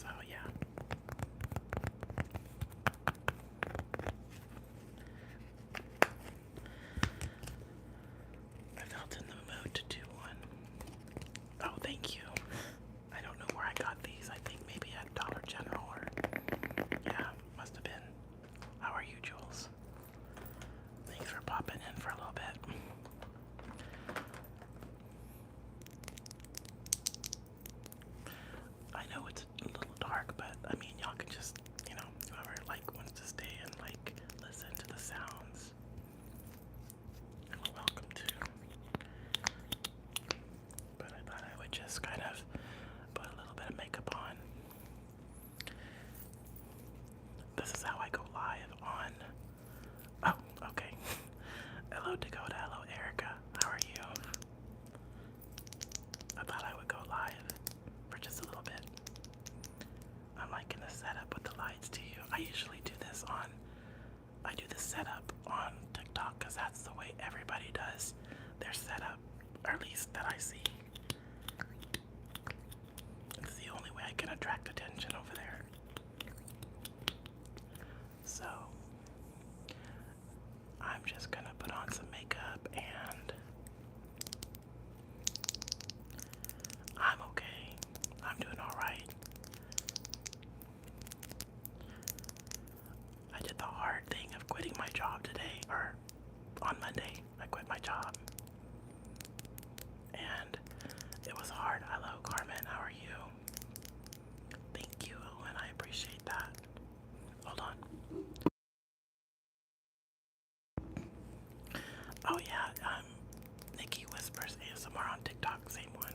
So yeah. I felt in the mood to do one. Oh, thank you. I don't know where I got these. I think maybe at Dollar General or yeah, must have been. How are you, Jules? Thanks for popping in for a little bit. I know it's a little dark, but I mean, y'all can just, whoever like wants to stay and like listen to the sounds, you're welcome to. But I thought I would just kind of put a little bit of makeup on. This is how I go live on. Oh, okay. Hello, Dakota. Hello, Erica. How are you? I thought I would go live for just a little bit. I'm liking the setup with the lights to you. I usually do this I do the setup on TikTok because that's the way everybody does their setup, or at least that I see. It's the only way I can attract attention over there. So, I'm just gonna put on some makeup and I'm okay. I'm doing alright. I did the hard thing of quitting my job today, or on Monday. I quit my job. And it was hard. Hello, Carmen. How are you? Thank you, and I appreciate that. Hold on. Oh yeah, Nicky Whispers ASMR on TikTok, same one.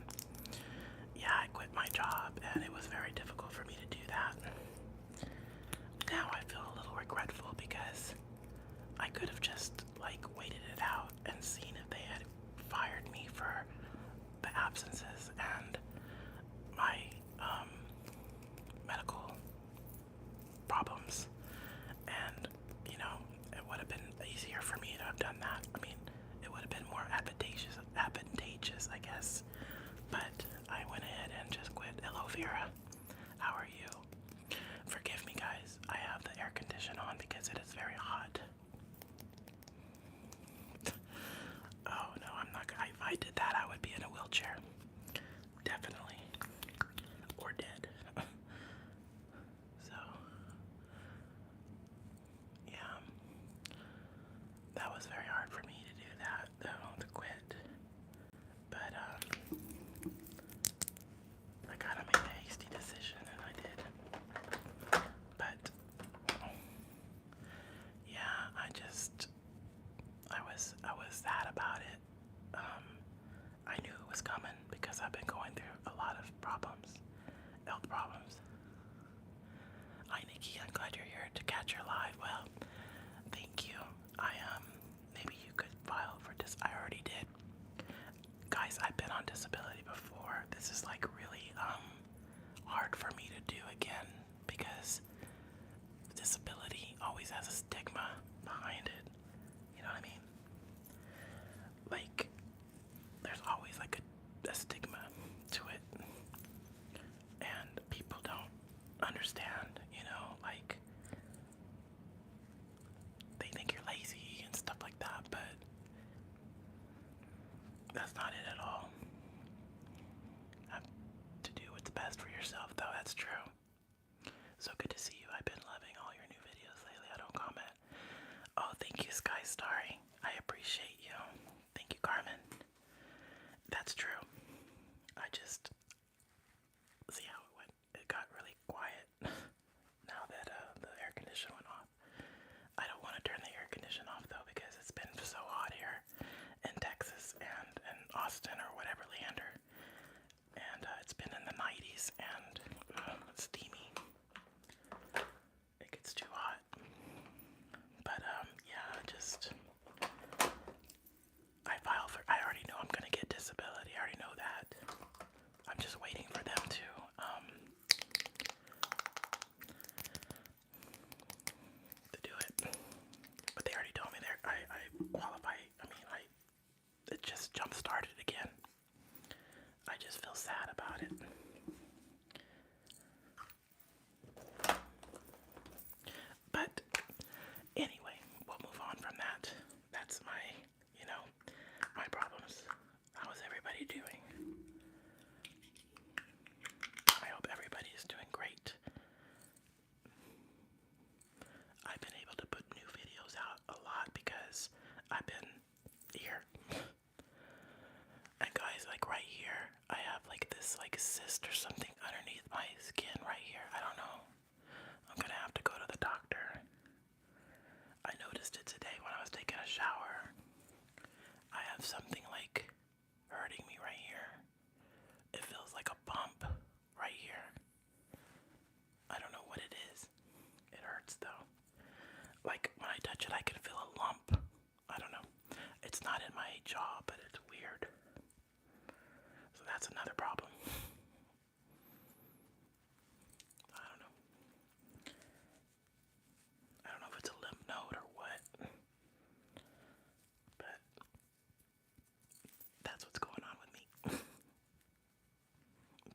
Yeah, I quit my job, and it was very difficult for me to do that. Now I feel a little regretful because I could have just like waited it out and seen if they had fired me for the absences and my medical problems, and it would have been easier for me to have done that. I mean, it would have been more advantageous, I guess. But I went ahead and just quit. Hello, Vera. How are you? Forgive me, guys. I have the air condition on because it is very hot. Oh no, I'm not gonna. If I did that, I would be in a wheelchair. Definitely. Or dead. So, yeah. That was very hard for me to do that, though, to quit. But, I kind of made a hasty decision, and I did. But, yeah, I was sad about it. I knew it was coming because I've been going through a lot of problems, health problems. Hi, Nikki, I'm glad you're here to catch your live. Well, thank you. Maybe you could file for I already did. Guys, I've been on disability before. This is like really, hard for me to do again because disability always has a stigma behind it. You know what I mean? Like, there's always like a stigma to it. And people don't understand, like, they think you're lazy and stuff like that, but that's not it at all. Have to do what's best for yourself, though, that's true. So good to see you. I've been loving all your new videos lately. I don't comment. Oh, thank you, Sky Starry. I appreciate you. Thank you, Carmen. That's true. I just see how it went. It got really quiet now that the air conditioner went off. I don't want to turn the air conditioner off though because it's been so hot here in Texas and in Austin or whatever lander, and it's been in the 90s and it's steamy. It gets too hot. But yeah, I already know I'm gonna get disability. I already know that. I'm just waiting for them to do it. But they already told me I qualify. I mean, it just jump started again. I just feel sad about it. that's another problem. I don't know. I don't know if it's a lymph node or what, but that's what's going on with me.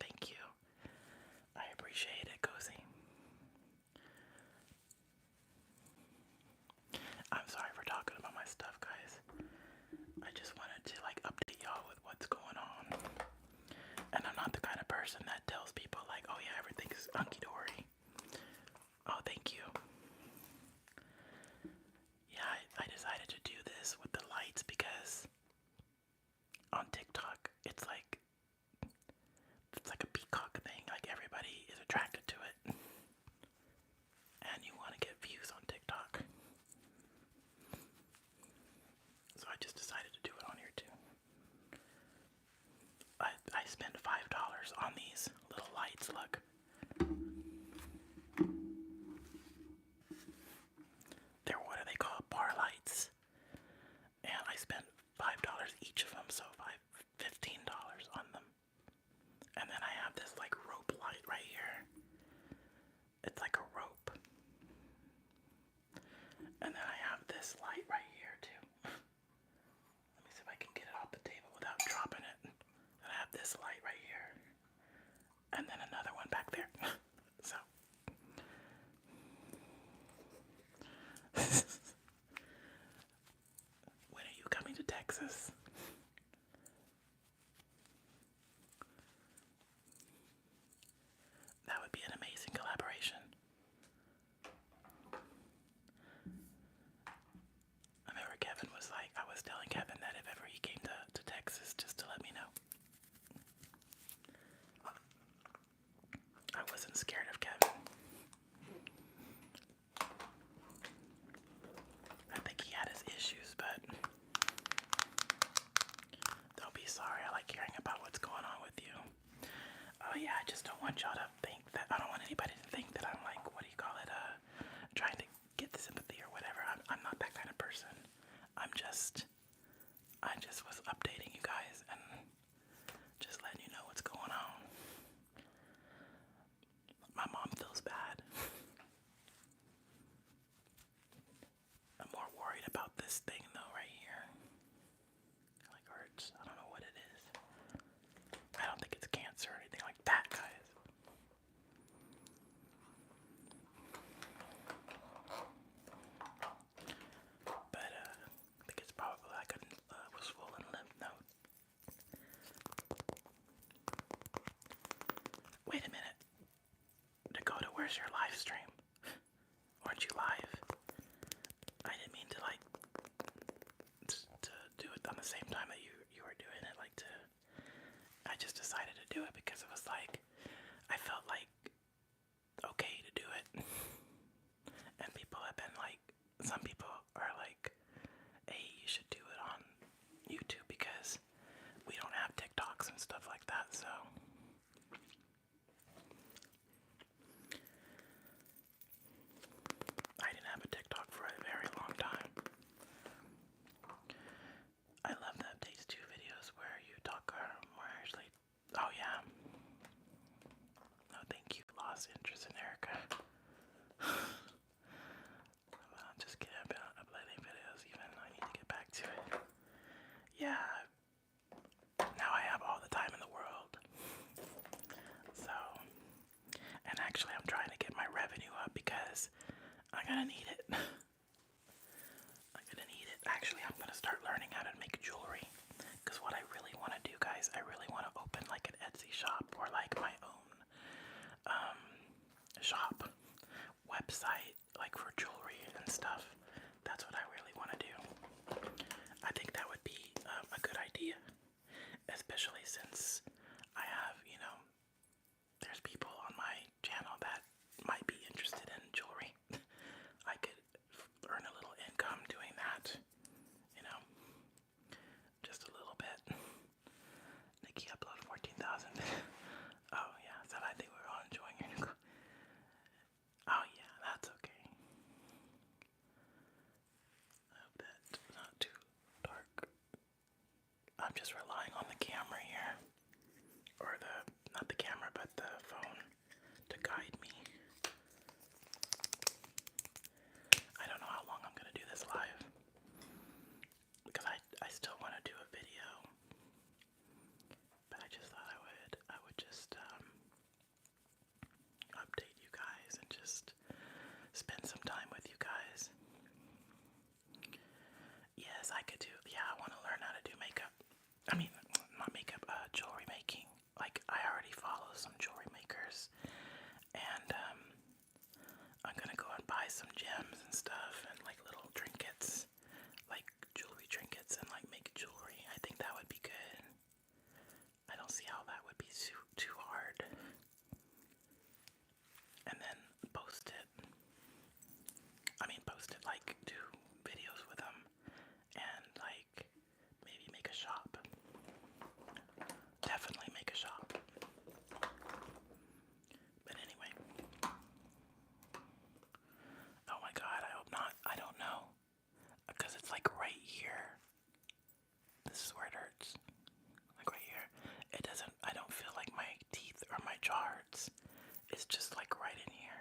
Thank you. I appreciate it, Cozy. I'm sorry for talking about my stuff, guys. I just wanted to like update y'all with what's going on. And I'm not the kind of person that tells people like, oh yeah, everything's hunky-dory. Oh, thank you. Yeah, I decided to do this with the lights because on TikTok, it's like a peacock thing. Like everybody is attracted to it. And you want to get views on TikTok. So I just decided to do it on here too. I spent $5 on these little lights, look. They're, what do they call, bar lights. And I spent $5 each of them, so $15 on them. And then I have this like rope light right here. It's like a rope. And then I have this light right here too. Let me see if I can get it off the table without dropping it. And I have this light right here. And then another one back there. So. When are you coming to Texas? That would be an amazing collaboration. I remember Kevin was like, I was telling Kevin that if ever he came to Texas, just to let me know. I wasn't scared of Kevin. I think he had his issues, but don't be sorry. I like hearing about what's going on with you. Oh yeah, I just don't want y'all to think that, I don't want anybody to think that I'm like, what do you call it, trying to get the sympathy or whatever. I'm not that kind of person. I just was updating you guys and just letting you know what's going on. My mom feels bad. I'm more worried about this thing though right here. It like hurts. I don't know what it is. I don't think it's cancer or anything like that, guys. But I think it's probably like a swollen lymph node. Wait a minute. Dakota, where's your live stream? Aren't you live? I didn't mean to like to do it on the same time that you were doing it. Like I just decided to do it because it was like I felt like okay to do it. And people have been like, some people are like, hey, you should do it on YouTube because we don't have TikToks and stuff like that. So I didn't have a TikTok for a very long time. I love the updates to videos where you talk more actually. Oh yeah. No, thank you. Lost interest in Erica. I'm just kidding. I've been uploading videos. Even I need to get back to it. Yeah. Now I have all the time in the world. So, and actually, I'm trying to get my revenue up because I'm gonna need it. I'm gonna need it. Actually, I'm gonna start learning how to make jewelry. Because what I really want to do, guys, I really want to open like an Etsy shop or like my own shop website, like for jewelry and stuff. That's what I really want to do. I think that would be a good idea, especially since I have, you know, there's people on my channel that might be interested in jewelry. I could earn a little income doing that, you know, just a little bit. Nicky upload 14,000. Oh yeah, so I think we're all enjoying your new. Oh yeah, that's okay. I hope that's not too dark. I'm just relying on the camera here. I already follow some jewelry makers, and I'm gonna go and buy some gems and stuff, and like little trinkets, like jewelry trinkets, and like make jewelry. I think that would be good. I don't see how that would be too hard. And then post it. Post it, like do videos with them, and like maybe make a shop. Definitely make a shop. But anyway. Oh my god, I hope not. I don't know. Because it's like right here. This is where it hurts. Like right here. It doesn't, I don't feel like my teeth or my jaw hurts. It's just like right in here.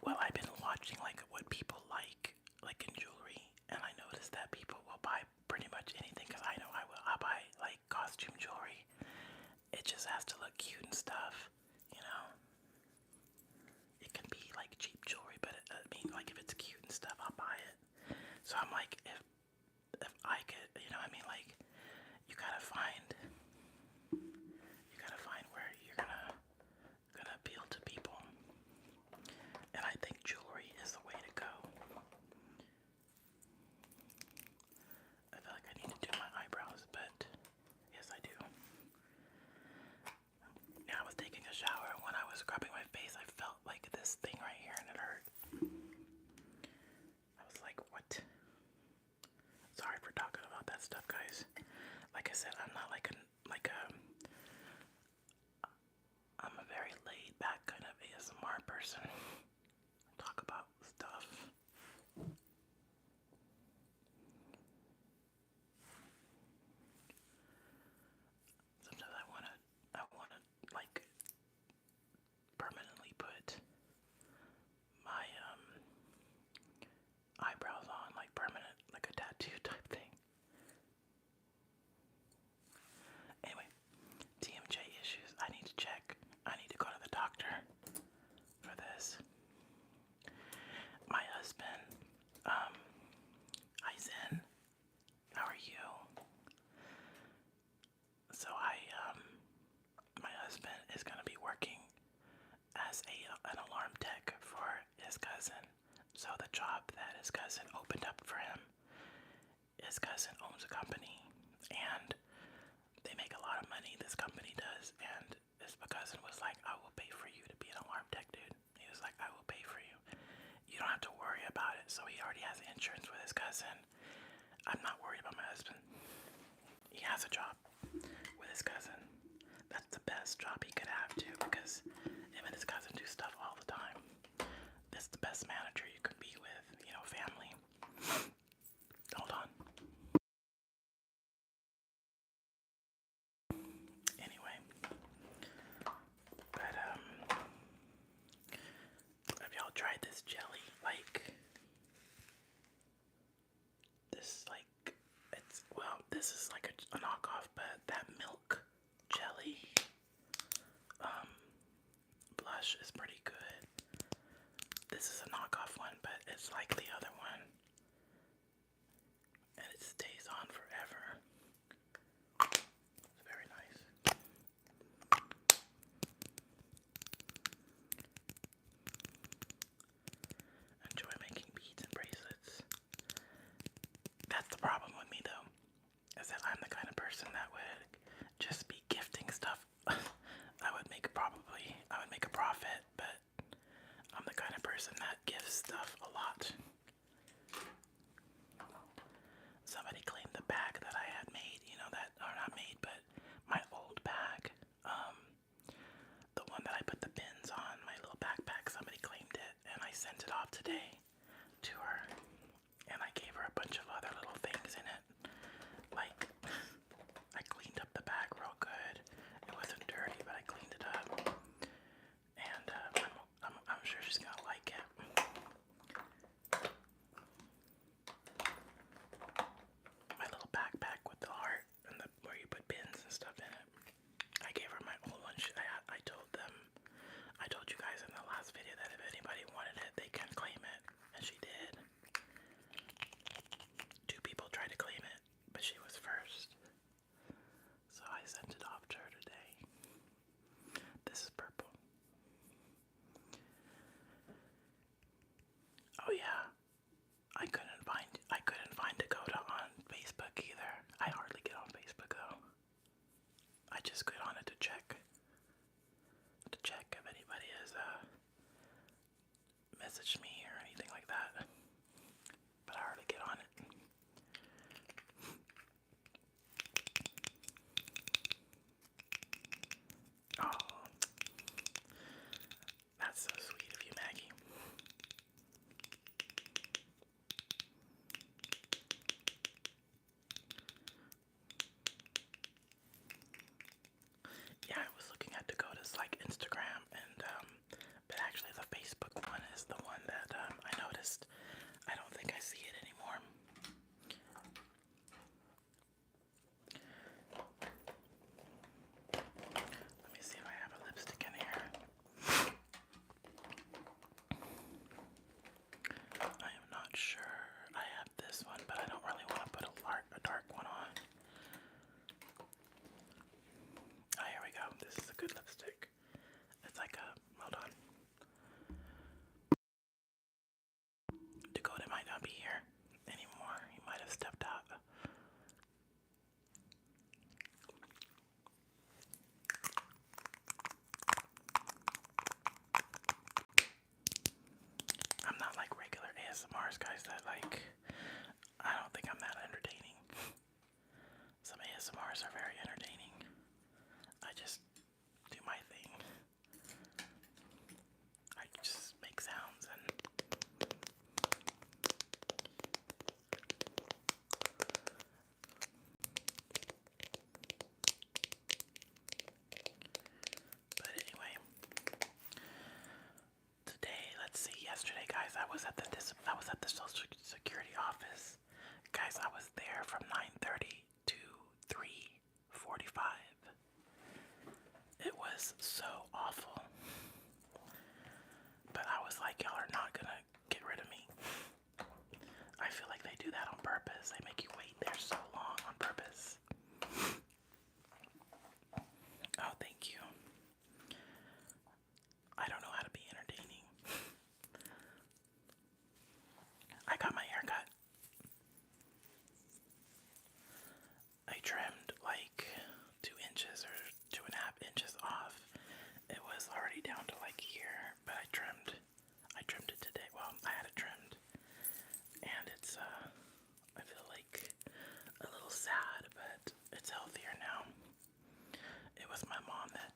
Well, I've been watching like what people like in jewelry, and I noticed that people will buy pretty much anything, because I know I will. I'll buy like costume jewelry. It just has to look cute and stuff, you know. It can be like cheap jewelry, but like if it's cute and stuff, I'll buy it. So I'm like, if I could, you know, like you gotta find where you're gonna appeal to people. And I think jewelry is the way to go. I feel like I need to do my eyebrows, but yes, I do. Now I was taking a shower, and when I was scrubbing my face, I felt like this thing right here, and it hurt. I was like, what? Sorry for talking about that stuff, guys. Like I said, I'm not I'm a very laid back kind of ASMR person. Talk about stuff. Sometimes I wanna like permanently put my eyebrows on, like permanent, like a tattoo type thing. Anyway, TMJ issues. I need to check. I need to go to the doctor for this. My husband, hi Zen, how are you? So my husband is gonna be working as an alarm tech for his cousin. So the job that his cousin opened up for him, his cousin owns a company, and they make a lot of money, this company does, and his cousin was like, I will pay for you to be an alarm tech, dude. He was like, I will pay for you. You don't have to worry about it. So he already has insurance with his cousin. I'm not worried about my husband. He has a job with his cousin. That's the best job he could have too, because him and his cousin do stuff all the time. That's the best manager you could be with, you know, family. Hold on. Anyway, but have y'all tried this jelly? Like this, like this is like a knockoff, but that milk jelly blush is pretty good. This is a knockoff one, but it's like the other one, and it stays on forever. It's very nice. Enjoy making beads and bracelets. That's the problem with me though, is that I'm the kind of person that would just be gifting stuff. I would make a profit, but I'm the kind of person that gives stuff a lot. Somebody claimed the bag that I had made, you know, that, or not made, but my old bag, the one that I put the pins on, my little backpack, somebody claimed it, and I sent it off today to her, and I gave her a bunch of other little things in it. Like, I cleaned up the bag real good. It wasn't dirty, but I cleaned it up, and I'm sure she's gonna like it. My little backpack with the heart and where you put pins and stuff in it. I gave her my old one. I told you guys in the last video that if anybody wanted it, they can claim it. check if anybody has messaged me or anything like that. But I hardly get on it. Oh, that's so sweet of you, Maggie. Yeah, I was looking at Dakota's like Instagram, and but actually the Facebook one is the one that I noticed. I don't think I see it anymore. Let me see if I have a lipstick in here. I am not sure. I have this one, but I don't really want to put a dark one on. Oh, here we go. This is a good lipstick. It's like a, hold on. Dakota might not be here anymore. He might have stepped out. I'm not like regular ASMRs guys that like, I don't think I'm that entertaining. Some ASMRs are very entertaining. I just do my thing. I just make sounds and but anyway, today, let's see. Yesterday, guys, I was at the Social Security office. Guys, I was there from 9:30 to 3:45. It was so awful. But I was like, y'all are not gonna get rid of me. I feel like they do that on purpose. They make you wait there so long on purpose. Oh, thank you. I don't know how to be entertaining. I got my hair cut. I trimmed like 2 inches or 2.5 inches off. It was already down to like here, but I trimmed it today. Well, I had it trimmed. And it's I feel like a little sad, but it's healthier now. It was my mom that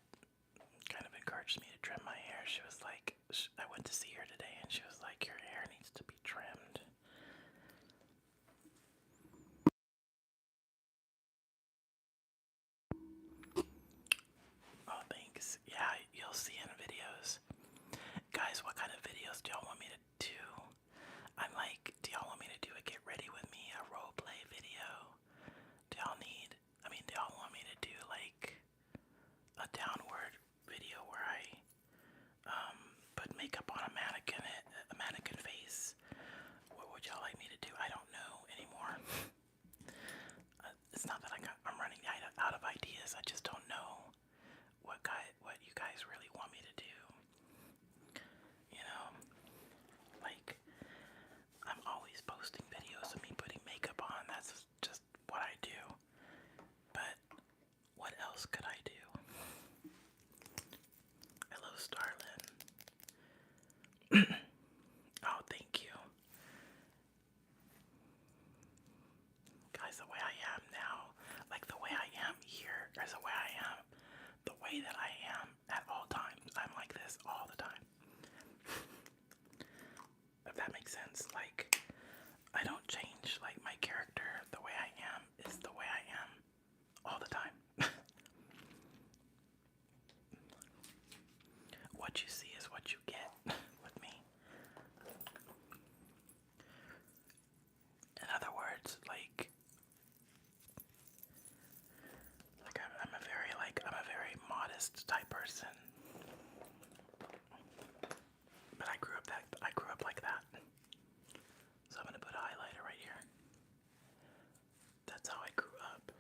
kind of encouraged me to trim my hair. She was like, I went to see her today and she was like, your hair needs to be trimmed. Oh, thanks. Yeah, you'll see in videos. Guys, what kind of videos do y'all want me to do? I'm like, do y'all want me to do a get ready with me, a role play video? Do y'all want me to do like a downward video where I put makeup on a mannequin face? What would y'all like me to do? I don't know anymore. It's not that I'm running out of ideas. I just don't know what you guys really want me to do. You know, like I'm always posting videos of me putting makeup on. That's just what I do. But what else could I do? Hello, Starlin. Oh, thank you. Guys, the way I am now, like the way I am here, is the way I am. The way that I am at all times. I'm like this all the time. If that makes sense. Like, I don't change. Like, my character, the way I am, is the way I am all the time. What you see is what you get with me. In other words, like I'm a very modest type person. But I grew up like that. So I'm gonna put a highlighter right here. That's how I grew up.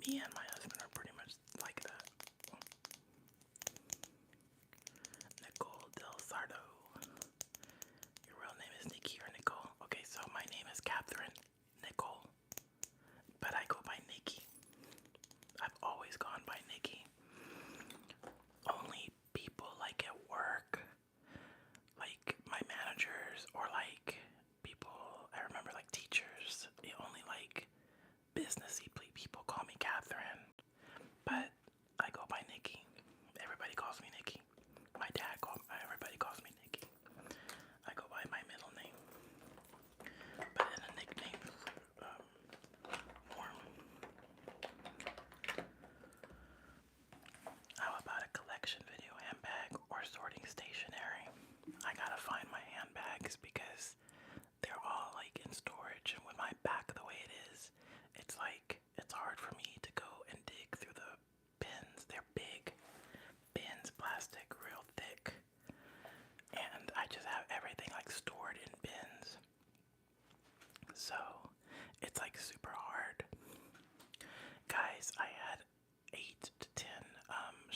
Me and my husband are pretty much like that. Nicole Del Sardo. Your real name is Nikki or Nicole? Okay, so my name is Catherine Nicole, but I go by Nikki.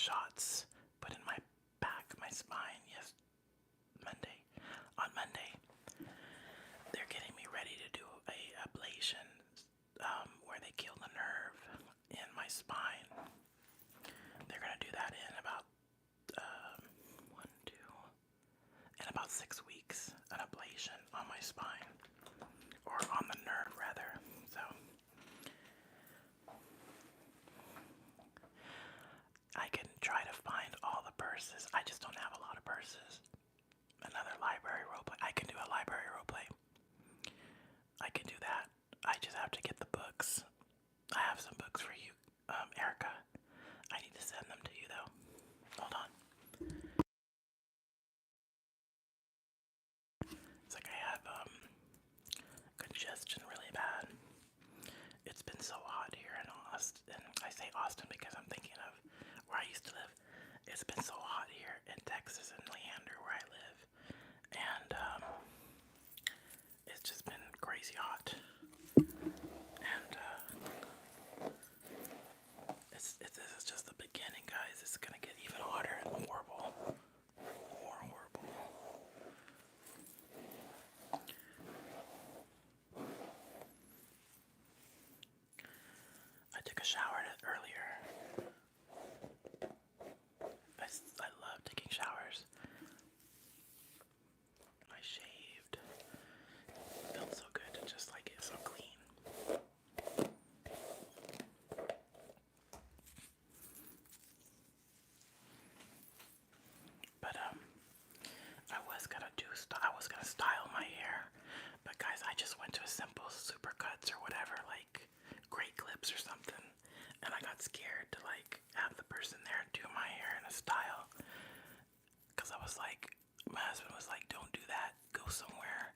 shots put in my back, my spine. Yes, Monday. On Monday, they're getting me ready to do a ablation, where they kill the nerve in my spine. They're gonna do that in about in about 6 weeks, an ablation on my spine, or on the nerve rather. So I can try to find all the purses. I just don't have a lot of purses. Another library roleplay. I can do a library roleplay. I can do that. I just have to get the books. I have some books for you, Erica. I need to send them to you though. Hold on. It's like I have congestion really bad. It's been so hot here in Austin. I say Austin because I'm thinking of where I used to live. It's been so hot here in Texas and Leander where I live. And it's just been crazy hot. And this is just the beginning, guys. It's gonna get even hotter and horrible. More horrible. I took a shower earlier. I love taking showers. I shaved. It felt so good to just like get so clean. But I was gonna style my hair, but guys, I just went to a simple Supercuts or whatever, like Great Clips or something, and I got scared to like have the person there do my hair in a style, because I was like, my husband was like, don't do that, go somewhere,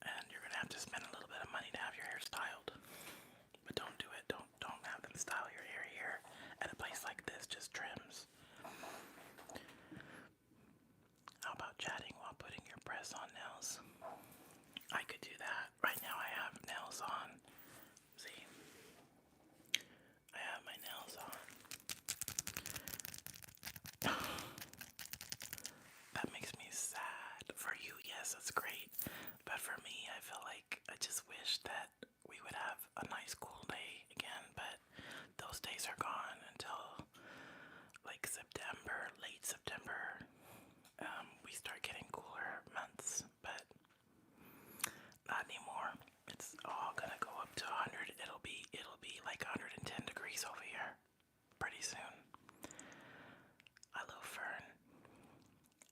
and you're gonna have to spend a little bit of money to have your hair styled, but don't do it, don't have them style your hair here at a place like this, just trims. How about chatting while putting your press-on nails? I could do that. Right now I have nails on. See? I have my nails on. That makes me sad. For you, yes, that's great. But for me, I feel like I just wish that we would have a nice cool day again, but those days are gone until like September, late September. We start getting cooler months, but not anymore. It's all gonna go up to 100. It'll be like 110 degrees over here pretty soon. Hello, Fern.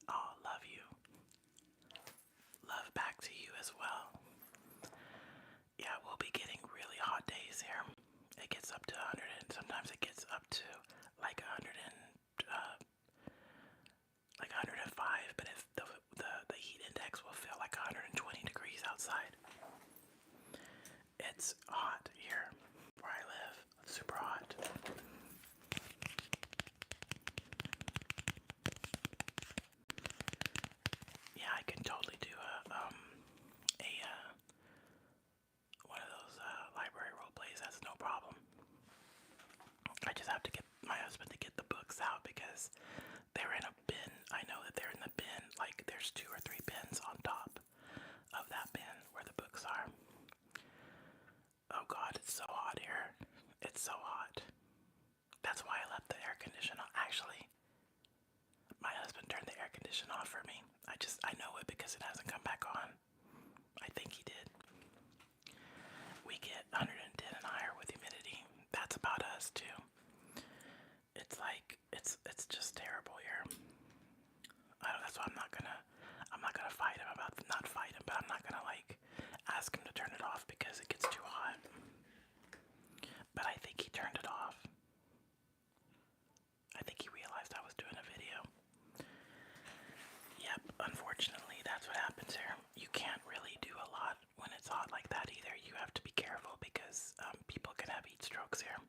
Oh, love you. Love back to you as well. Yeah, we'll be getting really hot days here. It gets up to 100, and sometimes it gets up to like 100 and like 105, but if the heat index will feel like 120 degrees outside. It's hot here where I live. It's super hot. Yeah, I can totally do one of those library role plays. That's no problem. I just have to get my husband to get the books out because they're in a bin. I know that they're in the bin. Like there's 2 or 3 bins on top of that bin where the books are. Oh God, it's so hot here. It's so hot. That's why I left the air conditioner on. Actually, my husband turned the air conditioner off for me. I know it because it hasn't come back on. I think he did. We get 110 and higher with humidity. That's about us too. It's like it's just terrible here. That's why I'm not gonna fight him about not fight him, but I'm not gonna like ask him to turn it off because it gets too hot. But I think he turned it off. I think he realized I was doing a video. Yep, unfortunately that's what happens here. You can't really do a lot when it's hot like that either. You have to be careful because people can have heat strokes here.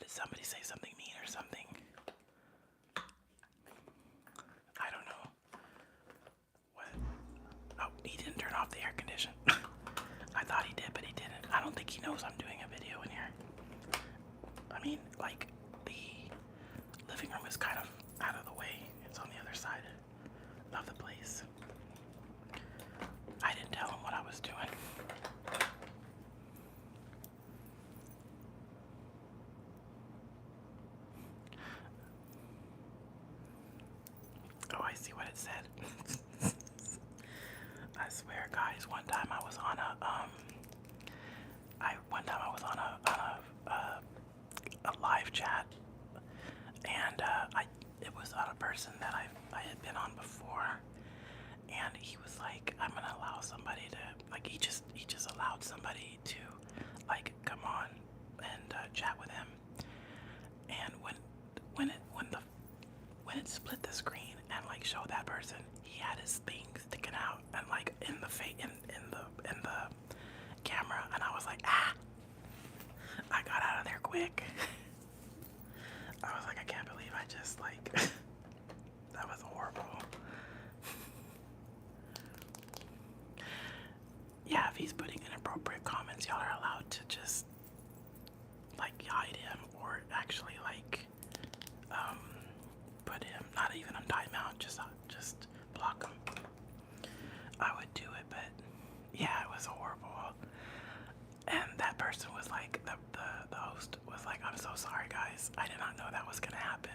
did somebody say something mean or something? I don't know. What? Oh, he didn't turn off the air condition. I thought he did, but he didn't. I don't think he knows I'm doing a video in here. I mean, like, the living room is kind of out of the way. It's on the other side of the place. I didn't tell him what I was doing. Oh, I see what it said. I swear, guys, one time I was on a live chat, and it was on a person that I had been on before, and he was like, I'm gonna allow somebody to, like, he just allowed somebody to, like, come on and chat with him, and when it split the screen and like showed that person, he had his thing sticking out and like in the camera, and I was like, ah! I got out of there quick. I was like, I can't believe I just like that was horrible. Yeah, if he's putting inappropriate comments, y'all are allowed to just like hide him or actually like put him not even on timeout, just block him. I would do it, but yeah, it was horrible. And that person was like, the host was like, I'm so sorry guys, I did not know that was gonna happen.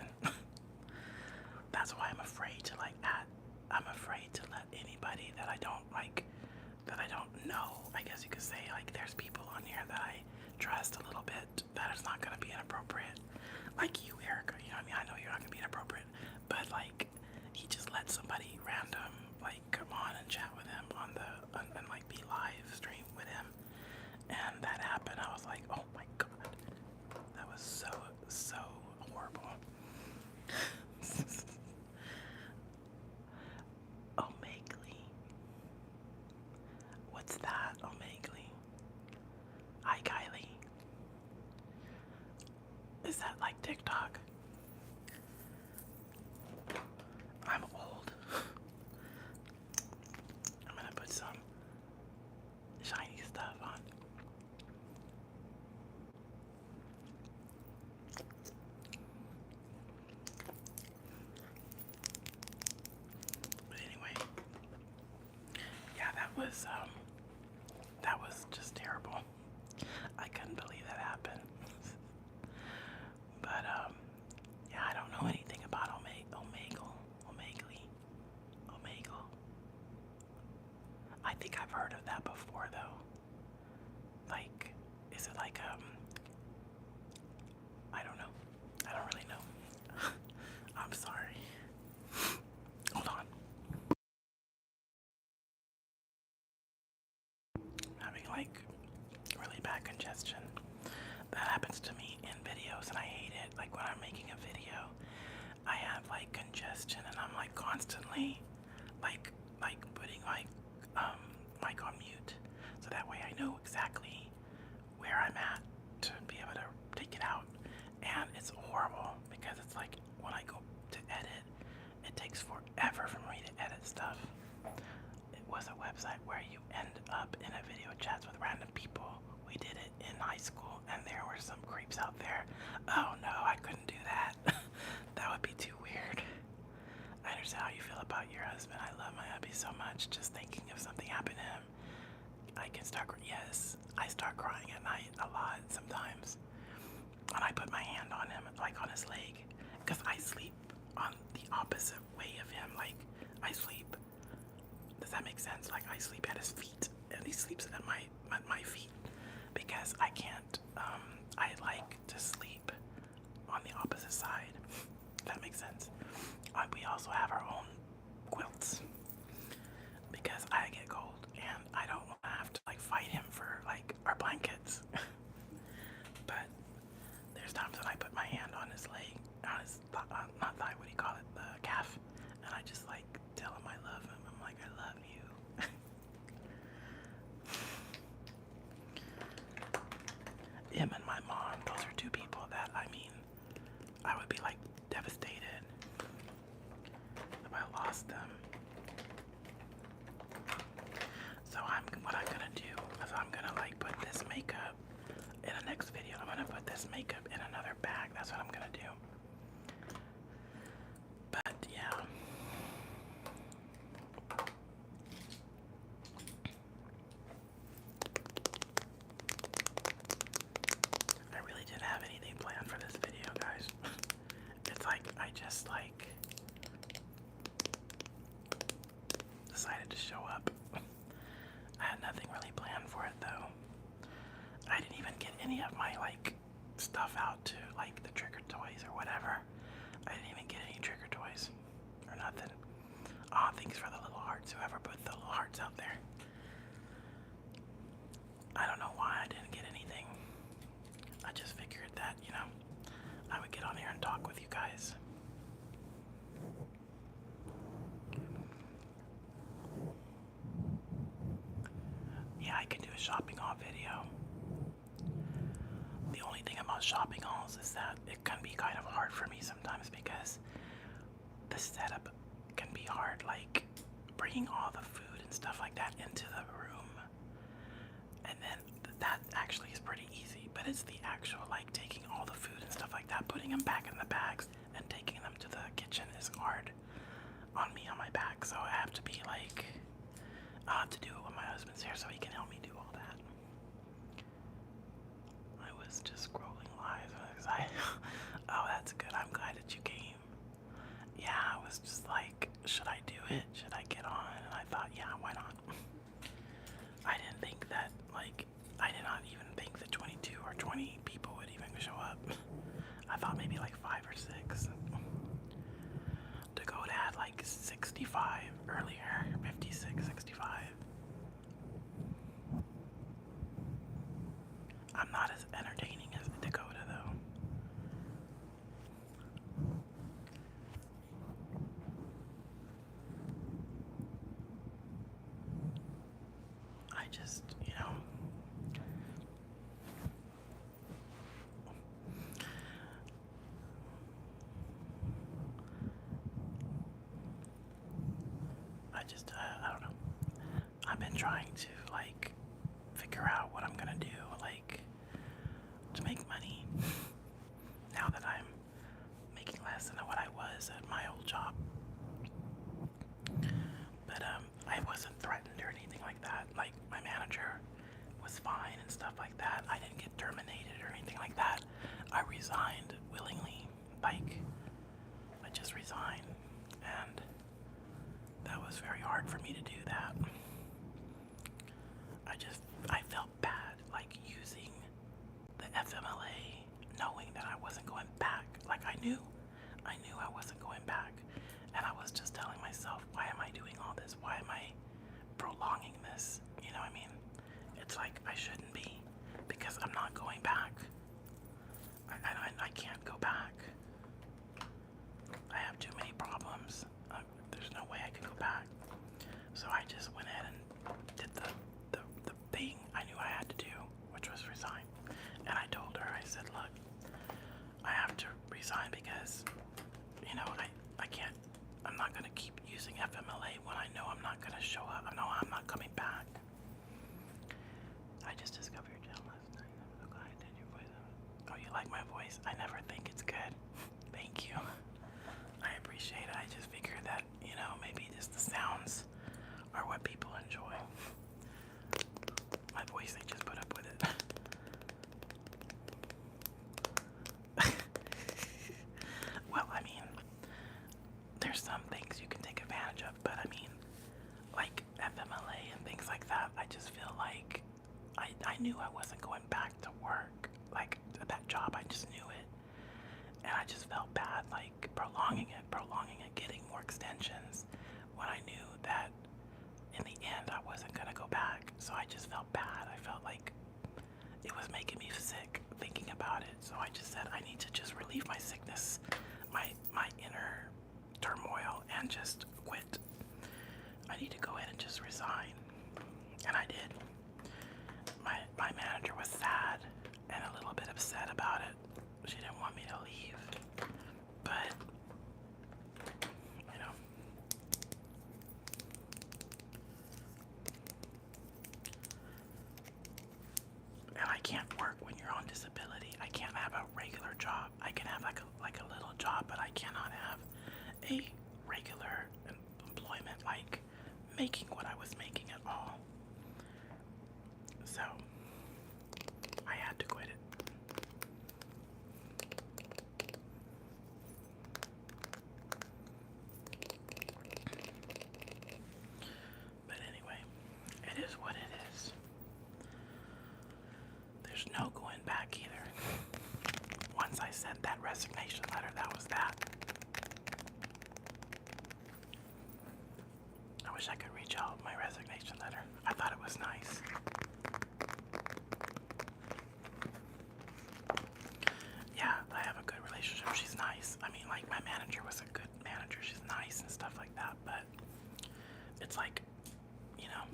That's why I'm afraid to like I'm afraid to let anybody that I don't like, that I don't know, I guess you could say, like there's people on here that I trust a little bit that is not gonna be inappropriate. Like you, Erica, you know what I mean? I know you're not gonna be inappropriate, but like he just let somebody random like come on and chat with him on the and like be live stream with him, and that happened. I was like, oh my god, that was so horrible. Omegle, what's that? Omegle. Hi Kylie. Is that like TikTok? I'm old. I'm gonna put some shiny stuff on. But anyway, yeah, that was just terrible. I couldn't believe that happened. But yeah, I don't know anything about Omegle. I think I've heard of that before though. Like, is it like I don't know. I don't really know. I'm sorry. Hold on. I'm having like really bad congestion. That happens to me in videos and I hate it. Like when I'm making a video, I have like congestion and I'm like constantly like putting my mic on mute, so that way I know exactly where I'm at to be able to take it out. And it's horrible because it's like when I go to edit, it takes forever for me to edit stuff. It was a website where you end up in a video chats with random people. We did it in high school and there were some creeps out there. Oh no, I couldn't do that. That would be too weird. I understand how you feel about your husband. I love my hubby so much. Just thinking if something happened to him, I can start, yes, I start crying at night a lot sometimes. And I put my hand on him, like on his leg, because I sleep on the opposite way of him. Like, I sleep, does that make sense? Like, I sleep at his feet, and he sleeps at my feet, because I can't, I like to sleep on the opposite side. That makes sense. We also have our own quilts because I get cold and I don't want to have to like fight him for like our blankets. But there's times when I put my hand on his leg, on his not thigh, what do you call it, the calf, and I just like tell him I love him. I'm like, I love you. Him and my mom, those are two people that, I mean, makeup in another bag. That's what I'm gonna do. But yeah. I really didn't have anything planned for this video, guys. It's like I just like decided to show up. I had nothing really planned for it though. I didn't even get any of my like stuff out to like the trigger toys or whatever. I didn't even get any trigger toys or nothing. Aw, thanks for the little hearts, whoever put the little hearts out there. I don't know why I didn't get anything. I just figured that, you know, I would get on here and talk with you guys. Yeah, I can do a shopping haul video. The only thing about shopping hauls is that it can be kind of hard for me sometimes because the setup can be hard, like bringing all the food and stuff like that into the room. And then that actually is pretty easy, but it's the actual like taking all the food and stuff like that, putting them back in the bags and taking them to the kitchen is hard on me, on my back. So I have to be like, I have to do it when my husband's here so he can help me do all that. I was just scrolling live because oh, that's good. I'm glad that you came. Yeah, I was just like, should I do it? Should I get on? And I thought, yeah, why not? I didn't think that, like, I did not even think that 22 or 20 people would even show up. I thought maybe like 5 or 6. Dakota had like 65 earlier, 56, 65. I'm not as entertaining as Dakota though. I just, you know, I don't know. I've been trying to like figure out what I'm gonna do, like to make money now that I'm making less than what I was at my old job. But I wasn't threatened or anything like that. Like my manager was fine and stuff like that. I didn't get terminated or anything like that. I resigned willingly. Like I just resigned, and that was very hard for me to do that. I felt bad, like using the FMLA, knowing that I wasn't going back. Like I knew I wasn't going back, and I was just telling myself, why am I doing all this? Why am I prolonging this? You know what I mean? It's like I shouldn't be, because I'm not going back. I can't go back. I have too many problems. There's no way I can go back. So I just went ahead and did the thing I knew I had to do, which was resign. And I told her, I said, look, I have to resign because, you know, I can't, I'm not going to keep using FMLA when I know I'm not going to show up. I know I'm not coming back. I just discovered your channel last night. I'm so glad I did your voice. Oh, you like my voice? I never think it's good. Thank you. I appreciate it. I just figured that, you know, maybe just the sounds are what people enjoy. My voice, they just put up with it. Well, I mean, there's some things you can take advantage of, but I mean, like FMLA and things like that, I just feel like I knew I wasn't going back to work. Like that job, I just knew it. And I just felt bad, like prolonging it, getting more extensions when I knew that in the end I wasn't gonna go back. So I just felt bad. I felt like it was making me sick thinking about it. So I just said I need to just relieve my sickness, my inner turmoil, and just quit. I need to go ahead and just resign. And I did. My manager was sad and a little bit upset about it. She didn't want me to leave. But, you know. And I can't work when you're on disability. I can't have a job. I can have like a little job, but I cannot have a regular employment like making what I was making at all. So I had to quit it. But anyway, it is what it is. There's no going back either. Once I sent that resignation letter, that was that. I wish I could reach out my resignation letter. I thought it was nice. Yeah, I have a good relationship. She's nice. I mean, like, my manager was a good manager. She's nice and stuff like that, but it's like, you know,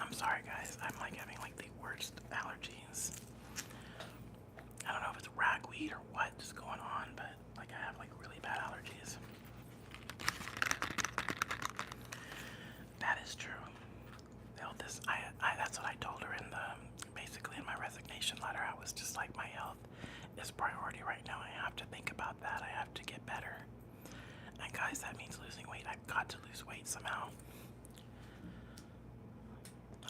I'm sorry guys, I'm like having like the worst allergies. I don't know if it's ragweed or what's going on, but like I have like really bad allergies. That is true. That's what I told her in basically in my resignation letter. I was just like, my health is priority right now. I have to think about that. I have to get better. And guys, that means losing weight. I've got to lose weight somehow.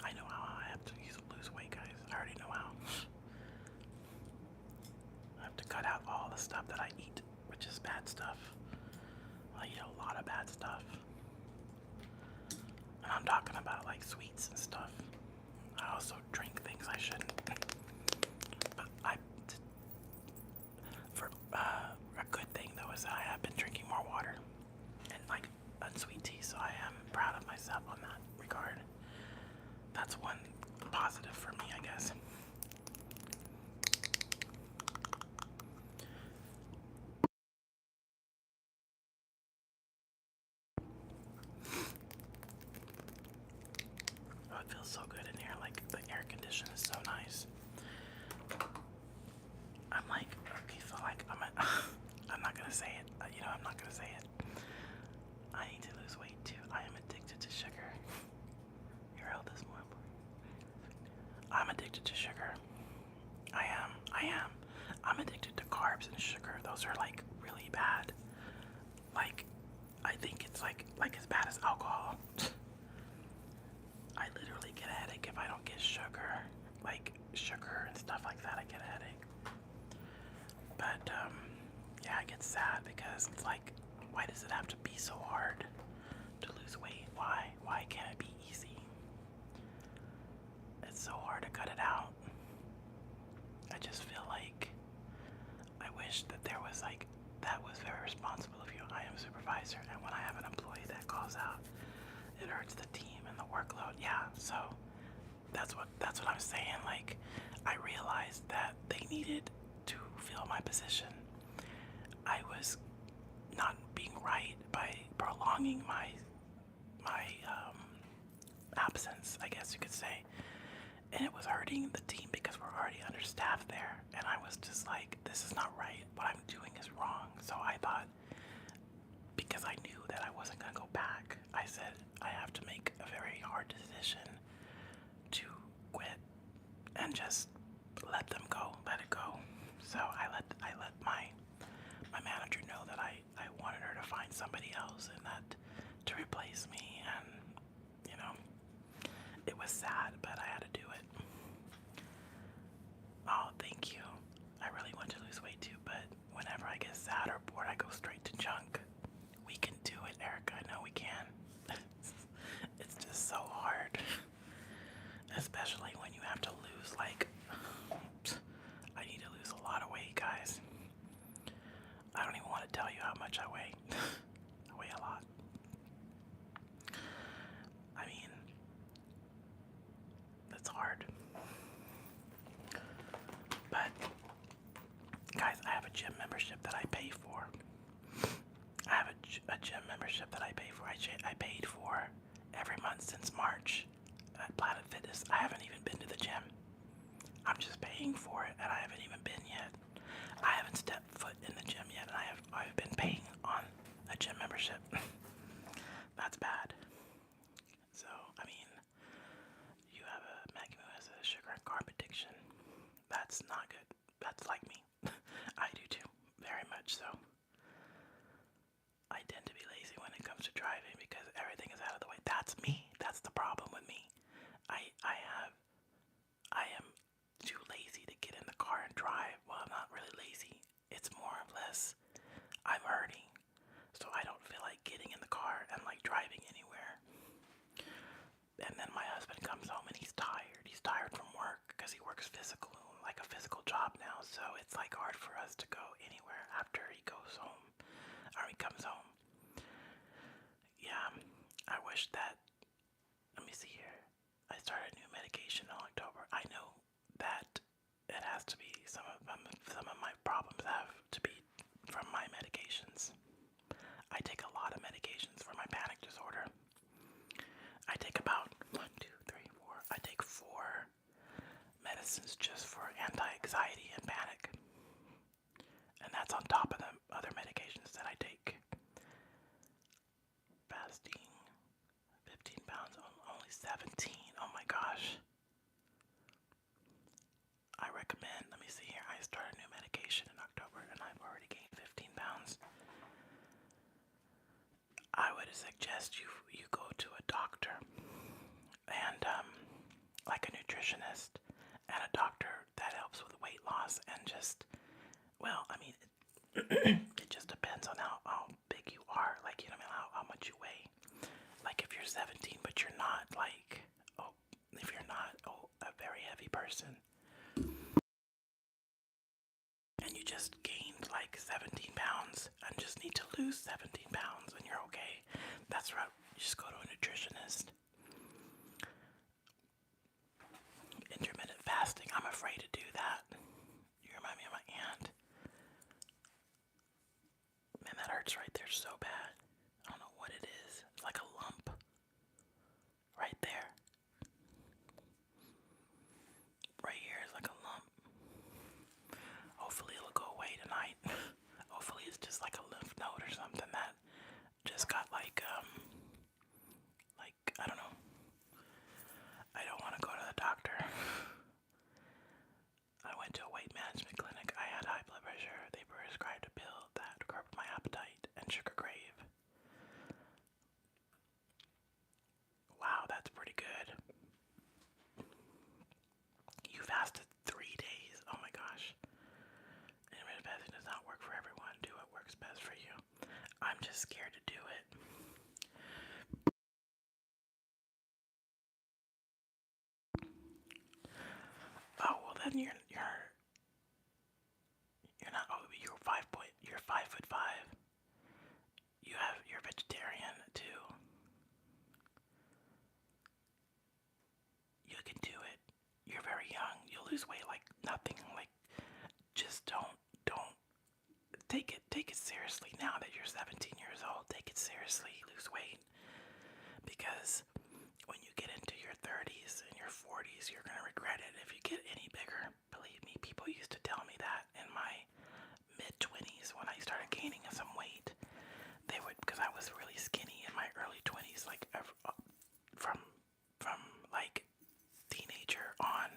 I know how I have to lose weight, guys. I already know how. I have to cut out all the stuff that I eat, which is bad stuff. I eat a lot of bad stuff. And I'm talking about like sweets and stuff. I also drink things I shouldn't. But for a good thing though is that I have been drinking more water and like unsweet tea, so I am proud of myself on that regard. That's one positive for me, I guess. Oh, it feels so good in here. Like the air condition is so nice. I'm like, okay, so like I'm not gonna say it. I'm not gonna say it. I need to lose weight too. I am addicted to sugar. Your health is more important. I'm addicted to sugar. I am. I'm addicted to carbs and sugar. Those are like really bad. Like, I think it's like as bad as alcohol. I literally get a headache if I don't get sugar. Like sugar and stuff like that, I get a headache. But yeah, I get sad because it's like, why does it have to be so hard to lose weight? Why? Why can't it be easy? It's so hard to cut it out. I just feel like I wish that there was like, that was very responsible of you. I am a supervisor, and when I have an employee that calls out, it hurts the team and the workload. Yeah, so that's what I'm saying. Like, I realized that they needed to fill my position. I was not being right by prolonging my absence, I guess you could say. And it was hurting the team because we're already understaffed there. And I was just like, this is not right. What I'm doing is wrong. So I thought, because I knew that I wasn't going to go back, I said, I have to make a very hard decision to quit and just let them go, let it go. So I let my manager know that I wanted her to find somebody else and that to replace me. And, it was sad, but I had to do it. Oh, thank you. I really want to lose weight too, but whenever I get sad or bored, I go straight to junk. We can do it, Erica. I know we can. It's just so hard. Especially when you have to lose, like, I need to lose a lot of weight, guys. I don't even want to tell you how much I weigh. I weigh a lot. I mean, that's hard. But, guys, I have a gym membership that I pay for. I have a gym membership that I pay for. I paid for every month since March at Planet Fitness. I haven't even been to the gym. I'm just paying for it, and I haven't even been yet. I haven't stepped foot in the gym yet, and I've been paying on a gym membership. That's bad. So, I mean, you have a Maggie who has a sugar and carb addiction. That's not that's like me. I do too, very much so. I tend to be lazy when it comes to driving because everything is out of the way. That's me. That's the problem with me. I am too lazy to get in the car and drive. Well, I'm not really lazy. It's more or less I'm hurting, so I don't feel like getting in the car and like driving anywhere. And then my husband comes home and he's tired. He's tired from work because he works like a physical job now. So it's like hard for us to go anywhere after he goes home or he comes home. Yeah, I wish that. Let me see here. I started a new medication in October. I know that it has to be some of my problems have to be from my medications. I take a lot of medications for my panic disorder. I take about 1, 2, 3, 4. I take 4 medicines just for anti-anxiety and panic. And that's on top of the other medications that I take. Fasting, 15 pounds, only 17. Oh my gosh. I recommend, let me see here, I started a new medication in October and I've already gained 15 pounds. I would suggest you go to a doctor and like a nutritionist and a doctor that helps with weight loss and just, well, I mean, it just depends on how big you are, like, you know, how much you weigh. Like if you're 17 but you're not like, if you're not a very heavy person and you just gained like 17 pounds and just need to lose 17 pounds and you're okay, that's right, you just go to a nutritionist. Intermittent fasting, I'm afraid to do that. You remind me of my aunt. Man, that hurts right there so bad. I don't know what it is. It's like a lump right there. Right here is like a lump. Hopefully it'll go away tonight. Hopefully it's just like a lymph node or something that just got like I don't know. I don't want to go to the doctor. I went to a weight management clinic. I had high blood pressure. They prescribed a pill that curbed my appetite and sugar crave. Wow, that's pretty good. You fasted 3 days. Oh my gosh. Intermittent fasting does not work for everyone. Do what works best for you. I'm just scared to do it. Oh well, then you're not. Oh, you're 5'5". You're vegetarian too. You can do it. You're very young. You'll lose weight like nothing. Like just don't take it seriously now that you're 17 years old. Take it seriously. Lose weight because when you get into your 30s and your 40s, you're gonna regret it if you get any bigger. Believe me, people used to tell me that in my mid-20s when I started gaining some weight. They would, because I was really skinny in my early 20s, like from like teenager on.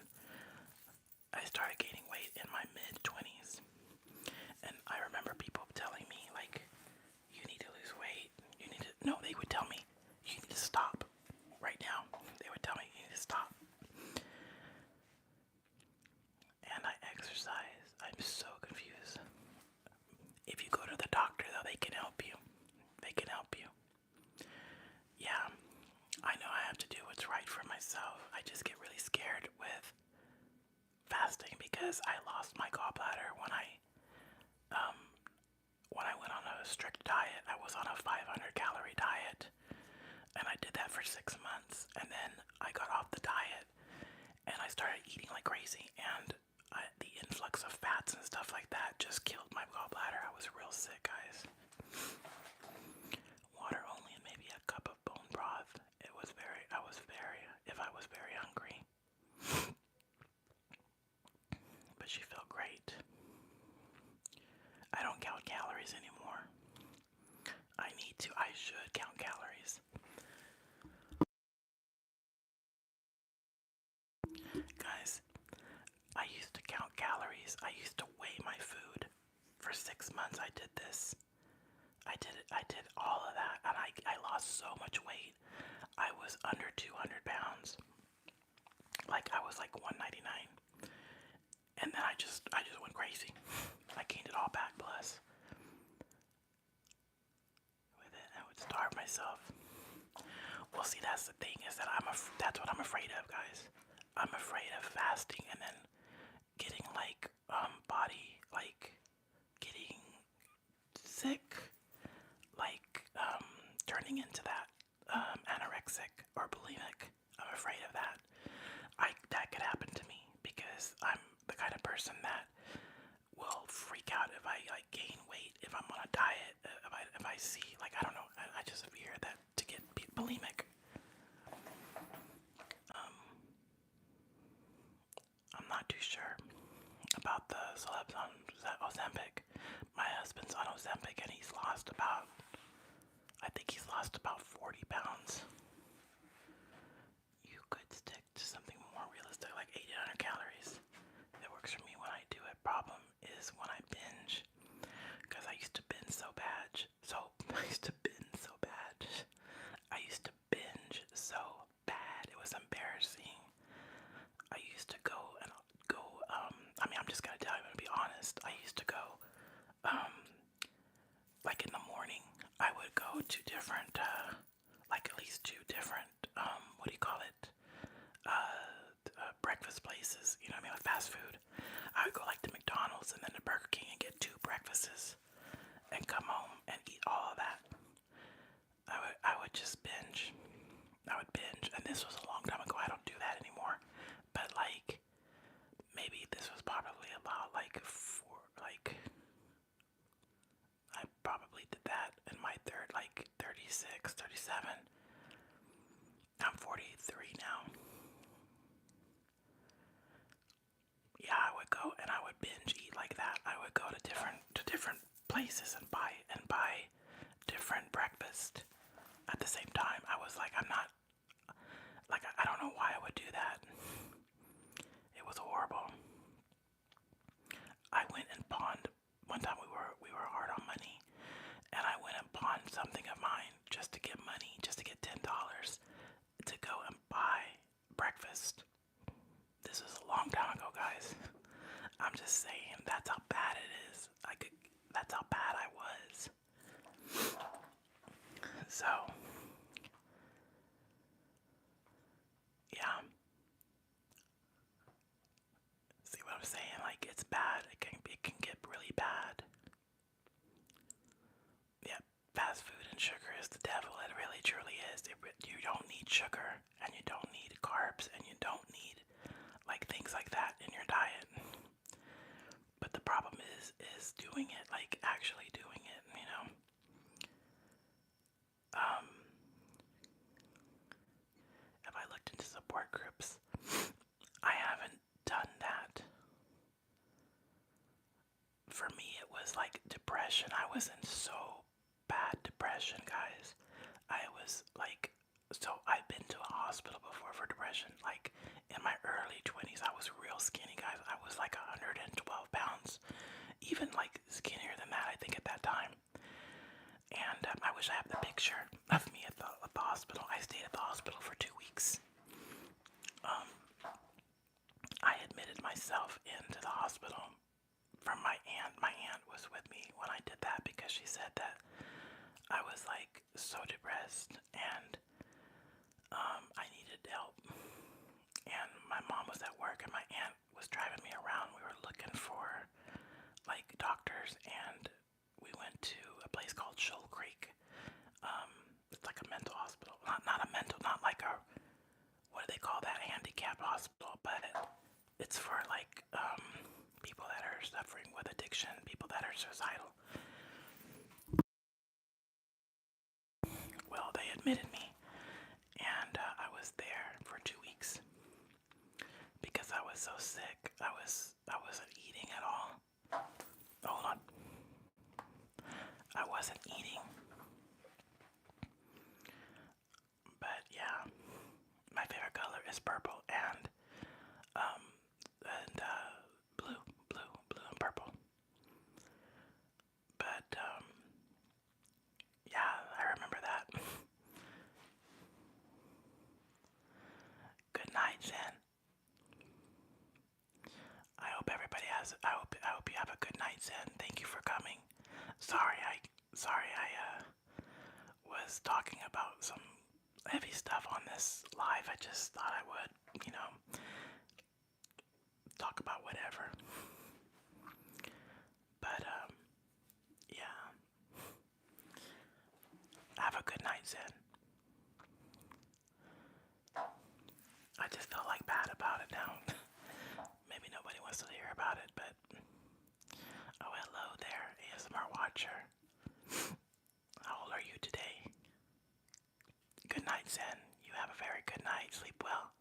I started gaining weight in my mid-20s, and I remember people telling me like, you need to lose weight. You need to. No, they would tell me you need to stop right now. They would tell me you need to stop. And I exercise. I'm so confused. If you go to the doctor calories. I used to weigh my food. For 6 months I did this. I did all of that, and I lost so much weight. I was under 200 pounds. Like, I was like 199. And then I just went crazy. I gained it all back. Plus, with it, I would starve myself. Well, see, that's the thing, is that that's what I'm afraid of, guys. I'm afraid of fasting and then getting like body, like getting sick, like turning into that anorexic or bulimic. I'm afraid of that. That could happen to me because I'm the kind of person that will freak out if I like gain weight, if I'm on a diet, if I see, like, I don't know, I just fear that to get bulimic. I'm not too sure about the celebs on Ozempic. My husband's on Ozempic and he's lost about, I think he's lost about 40 pounds. You could stick to something more realistic, like 800 calories. It works for me when I do it. Problem is when I binge, because I used to binge so bad. I used to binge so bad. I used to binge so bad. It was embarrassing. I used to go, I mean, I'm just gonna tell you, I'm gonna be honest. I used to go, like in the morning, I would go to different, like at least 2 different, what do you call it? Breakfast places, you know what I mean, like fast food. I would go like to McDonald's and then to Burger King and get 2 breakfasts and come home and eat all of that. I would just binge. I would binge, and this was a long time ago. I don't do that anymore. But like, maybe this was probably about like I probably did that in my like 36, 37. I'm 43 now. Yeah, I would go and I would binge eat like that. I would go to different places and buy different breakfast at the same time. I was like, I'm not, like, I don't know why I would do that. It was horrible. I went and pawned one time. We were hard on money, and I went and pawned something of mine just to get money, just to get $10 to go and buy breakfast. This was a long time ago, guys. I'm just saying, that's how bad it is. That's how bad I was. So, yeah. See what I'm saying? Like, it's bad. It can get really bad. Yeah, fast food and sugar is the devil. It really truly is. You don't need sugar, and you don't need carbs, and you don't need like things like that in your diet. But the problem is doing it, like actually doing it, you know. If I looked into support groups, I haven't done that. For me, it was like depression. I was in so bad depression, guys. I was like, so I've been to a hospital before for depression. Like in my early 20s, I was real skinny, guys. I was like 112 pounds, even like skinnier than that, I think, at that time. And I wish I had the picture of me at the hospital. I stayed at the hospital for 2 weeks. I admitted myself into the hospital from my aunt. My aunt was with me when I did that because she said that I was like so depressed and I needed help. And my mom was at work and my aunt was driving me around. We were looking for like doctors, and we went to a place called Shoal Creek. It's like a mental hospital. Not like a, what do they call that, handicap hospital, but it's for like people that are suffering with addiction, people that are suicidal. Well, they admitted me, and I was there for 2 weeks because I was so sick. I wasn't eating at all. Hold on. I wasn't eating. But yeah, my favorite color is purple and blue. on this live. I just thought I would, talk about whatever. But, yeah. Have a good night, Zen. I just feel like bad about it now. Maybe nobody wants to hear about it, but oh, hello there, ASMR watcher. How old are you today? Good night, Zen. You have a very good night. Sleep well.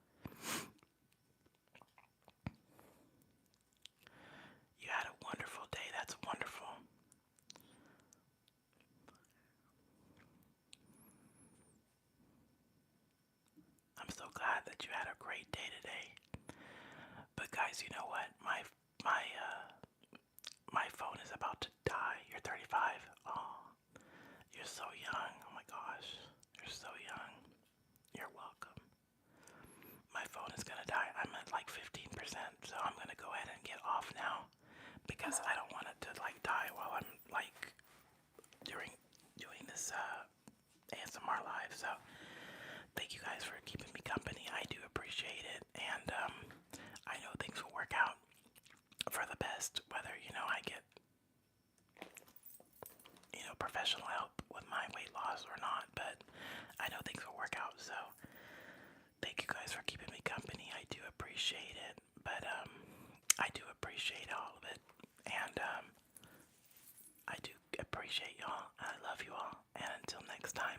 You had a wonderful day. That's wonderful. I'm so glad that you had a great day today. But guys, you know what? My phone is about to die. You're 35. Oh, you're so young. Oh my gosh. You're so young. You're welcome. My phone is gonna die. I'm at like 15%, so I'm gonna go ahead and get off now because I don't want it to like die while I'm like doing this ASMR live. So thank you guys for keeping me company. I do appreciate it, and I know things will work out for the best, whether I get professional help with my weight loss or not. But I know things will work out. So thank you guys for keeping me company. I do appreciate it, but I do appreciate all of it, and I do appreciate y'all. I love you all, and until next time.